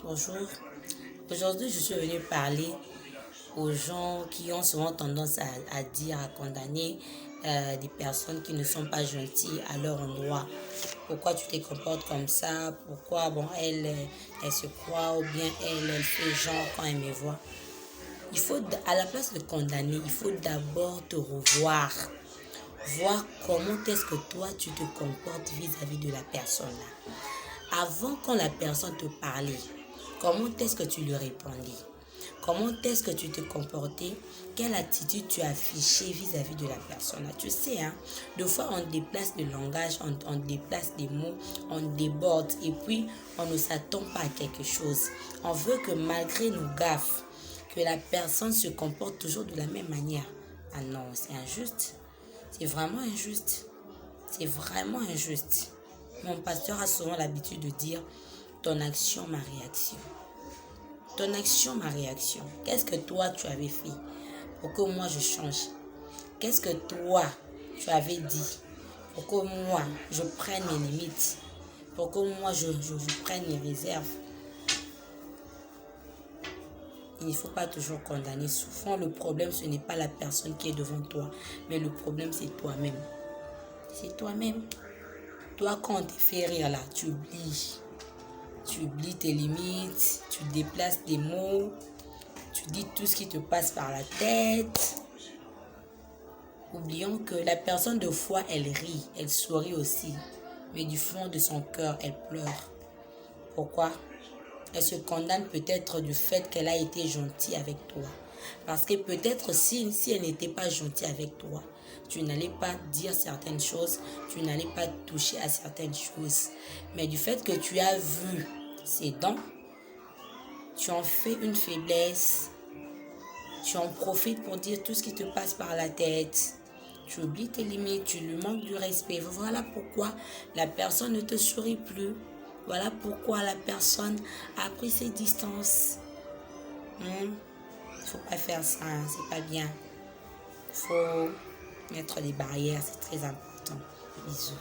Bonjour. Aujourd'hui, je suis venue parler aux gens qui ont souvent tendance à dire, à condamner des personnes qui ne sont pas gentilles à leur endroit. Pourquoi tu te comportes comme ça? Pourquoi, elle se croit ou bien elle fait genre quand elle me voit. À la place de condamner, il faut d'abord te revoir. Voir comment est-ce que toi, tu te comportes vis-à-vis de la personne là. Avant, quand la personne te parlait, comment est-ce que tu lui répondais? Comment est-ce que tu te comportais? Quelle attitude tu affichais vis-à-vis de la personne là? Tu sais, des fois on déplace le langage, on déplace des mots, on déborde et puis on ne s'attend pas à quelque chose. On veut que malgré nos gaffes, que la personne se comporte toujours de la même manière. Ah non, c'est injuste. C'est vraiment injuste. C'est vraiment injuste. Mon pasteur a souvent l'habitude de dire ton action, ma réaction. Ton action, ma réaction. Qu'est-ce que toi tu avais fait pour que moi je change? Qu'est-ce que toi tu avais dit pour que moi je prenne mes limites? Pour que moi je prenne mes réserves? Il ne faut pas toujours condamner. Souvent, le problème, ce n'est pas la personne qui est devant toi, mais le problème, c'est toi-même. C'est toi-même. Toi, quand on te fait rire là, tu oublies. Tu oublies tes limites, tu déplaces des mots, tu dis tout ce qui te passe par la tête. Oublions que la personne de foi, elle rit, elle sourit aussi. Mais du fond de son cœur, elle pleure. Pourquoi? Elle se condamne peut-être du fait qu'elle a été gentille avec toi. Parce que peut-être si elle n'était pas gentille avec toi, tu n'allais pas dire certaines choses, tu n'allais pas toucher à certaines choses. Mais du fait que tu as vu ses dents, tu en fais une faiblesse, tu en profites pour dire tout ce qui te passe par la tête. Tu oublies tes limites, tu lui manques du respect. Voilà pourquoi la personne ne te sourit plus. Voilà pourquoi la personne a pris ses distances. Il ne faut pas faire ça, c'est pas bien. Il faut mettre des barrières, c'est très important. Bisous.